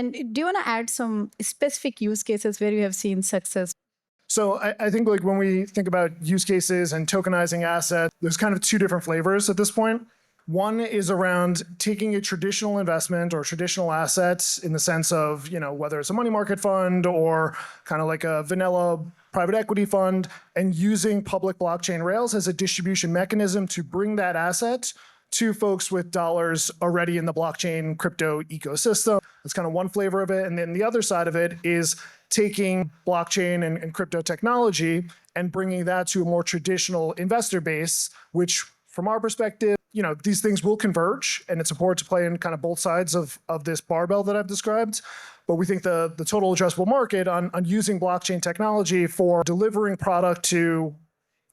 And do you want to add some specific use cases where you have seen success? So I think like when we think about use cases and tokenizing assets, there's kind of two different flavors at this point. One is around taking a traditional investment or traditional assets in the sense of, whether it's a money market fund or kind of like a vanilla private equity fund, and using public blockchain rails as a distribution mechanism to bring that asset to folks with dollars already in the blockchain crypto ecosystem. That's kind of one flavor of it. And then the other side of it is taking blockchain and crypto technology and bringing that to a more traditional investor base, which from our perspective, these things will converge, and it's important to play in kind of both sides of this barbell that I've described. But we think the total addressable market on using blockchain technology for delivering product to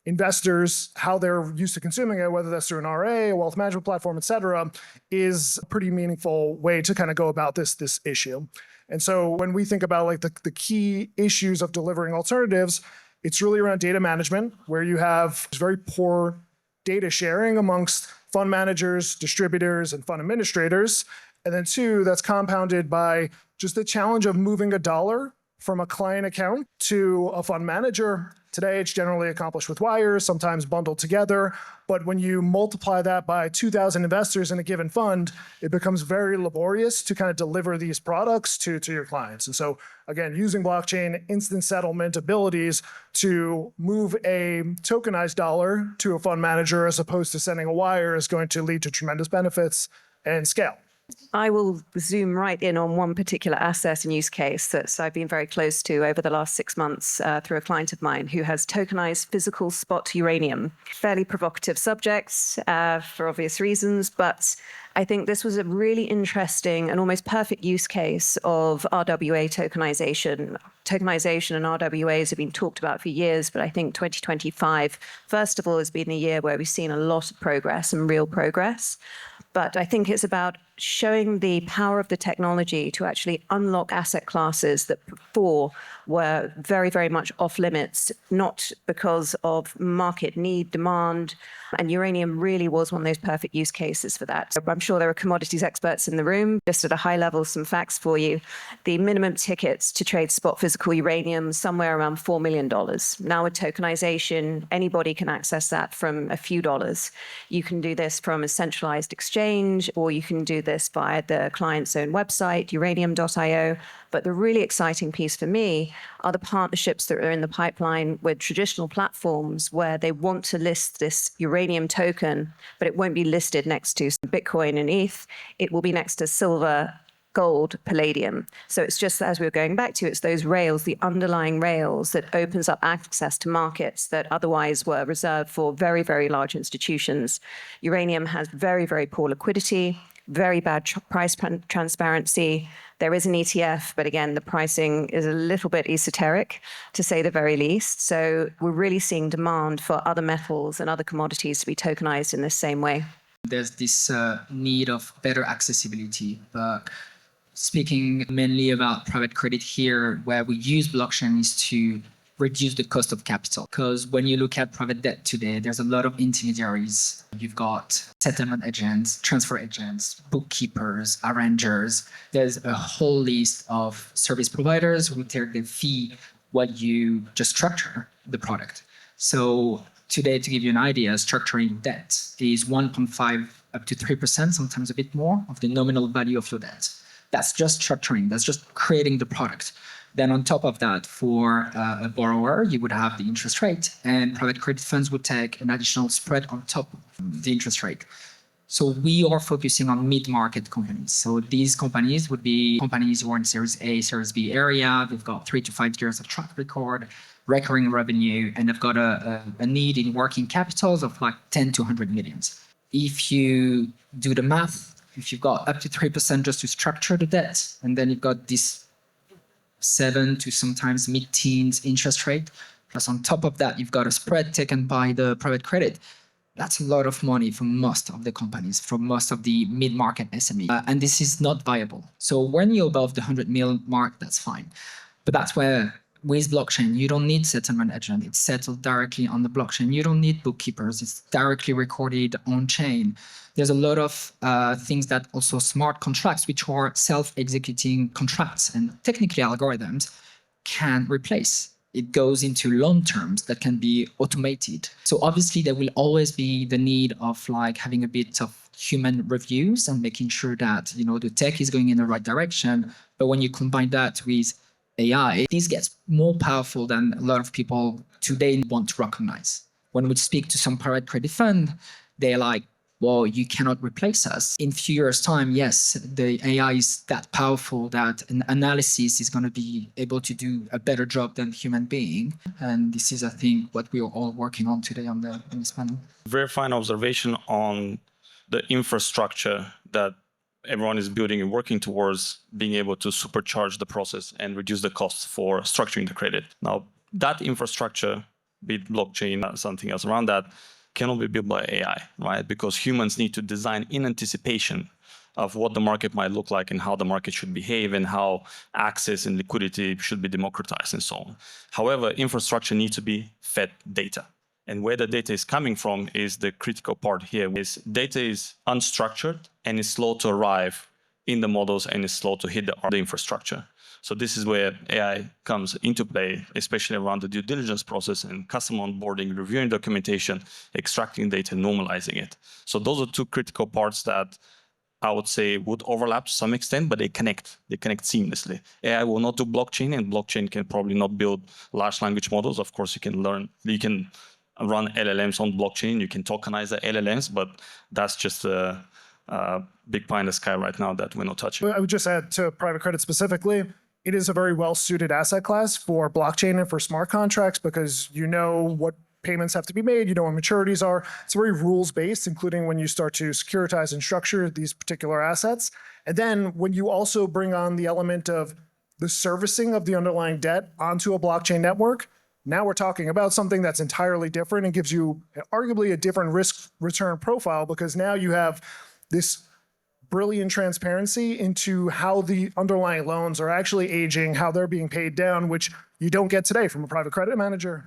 investors, how they're used to consuming it, whether that's through an RA, a wealth management platform, et cetera, is a pretty meaningful way to kind of go about this issue. And so when we think about like the key issues of delivering alternatives, it's really around data management, where you have very poor data sharing amongst fund managers, distributors, and fund administrators. And then two, that's compounded by just the challenge of moving a dollar from a client account to a fund manager. Today, it's generally accomplished with wires, sometimes bundled together. But when you multiply that by 2,000 investors in a given fund, it becomes very laborious to kind of deliver these products to your clients. And so, again, using blockchain instant settlement abilities to move a tokenized dollar to a fund manager as opposed to sending a wire is going to lead to tremendous benefits and scale. I will zoom right in on one particular asset and use case that I've been very close to over the last 6 months through a client of mine who has tokenized physical spot uranium. Fairly provocative subjects for obvious reasons, but I think this was a really interesting and almost perfect use case of RWA tokenization. Tokenization and RWAs have been talked about for years, but I think 2025, first of all, has been a year where we've seen a lot of progress and real progress. But I think it's about showing the power of the technology to actually unlock asset classes that before were very, very much off limits, not because of market need, demand. And uranium really was one of those perfect use cases for that. I'm sure there are commodities experts in the room. Just at a high level, some facts for you. The minimum tickets to trade spot physical uranium, somewhere around $4 million. Now with tokenization, anybody can access that from a few dollars. You can do this from a centralized exchange, or you can do this via the client's own website, uranium.io. But the really exciting piece for me are the partnerships that are in the pipeline with traditional platforms where they want to list this uranium token, but it won't be listed next to Bitcoin and ETH. It will be next to silver, gold, palladium. So it's just, as we were going back to, it's those rails, the underlying rails that opens up access to markets that otherwise were reserved for very, very large institutions. Uranium has very, very poor liquidity, very bad price transparency. There is an ETF, but again, the pricing is a little bit esoteric, to say the very least. So we're really seeing demand for other metals and other commodities to be tokenized in the same way. There's this need of better accessibility. But speaking mainly about private credit here, where we use blockchain is to reduce the cost of capital. Because when you look at private debt today, there's a lot of intermediaries. You've got settlement agents, transfer agents, bookkeepers, arrangers. There's a whole list of service providers who take the fee while you just structure the product. So today, to give you an idea, structuring debt is 1.5 up to 3%, sometimes a bit more, of the nominal value of your debt. That's just structuring. That's just creating the product. Then on top of that, for a borrower, you would have the interest rate, and private credit funds would take an additional spread on top of the interest rate. So we are focusing on mid-market companies. So these companies would be companies who are in Series A, Series B area. They've got 3 to 5 years of track record, recurring revenue, and they've got a need in working capitals of like 10 to 100 millions. If you do the math, if you've got up to 3% just to structure the debt, and then you've got this 7 to sometimes mid-teens interest rate, plus on top of that, you've got a spread taken by the private credit. That's a lot of money for most of the companies, for most of the mid-market SME. And this is not viable. So when you're above the 100 mil mark, that's fine. But that's where With blockchain, you don't need settlement agent. It's settled directly on the blockchain. You don't need bookkeepers. It's directly recorded on chain. There's a lot of things that also smart contracts, which are self-executing contracts and technically algorithms, can replace. It goes into loan terms that can be automated. So obviously there will always be the need of like having a bit of human reviews and making sure that, you know, the tech is going in the right direction. But when you combine that with AI, this gets more powerful than a lot of people today want to recognize. When we speak to some private credit fund, they're like, well, you cannot replace us. In a few years' time, yes, the AI is that powerful that an analysis is going to be able to do a better job than human being. And this is, I think, what we are all working on today on this panel. Very fine observation on the infrastructure that everyone is building and working towards being able to supercharge the process and reduce the costs for structuring the credit. Now, that infrastructure, be it blockchain, something else around that, cannot be built by AI, right? Because humans need to design in anticipation of what the market might look like and how the market should behave and how access and liquidity should be democratized and so on. However, infrastructure needs to be fed data. And where the data is coming from is the critical part here. Is data is unstructured and is slow to arrive in the models and is slow to hit the infrastructure. So this is where AI comes into play, especially around the due diligence process and customer onboarding, reviewing documentation, extracting data, normalizing it. So those are two critical parts that I would say would overlap to some extent, but they connect. They connect seamlessly. AI will not do blockchain, and blockchain can probably not build large language models. Of course, you can run LLMs on blockchain. You can tokenize the LLMs, but that's just a big pie in the sky right now that we're not touching. I would just add to private credit specifically, it is a very well-suited asset class for blockchain and for smart contracts because you know what payments have to be made, you know what maturities are. It's very rules-based, including when you start to securitize and structure these particular assets. And then when you also bring on the element of the servicing of the underlying debt onto a blockchain network, now we're talking about something that's entirely different and gives you arguably a different risk-return profile because now you have this brilliant transparency into how the underlying loans are actually aging, how they're being paid down, which you don't get today from a private credit manager.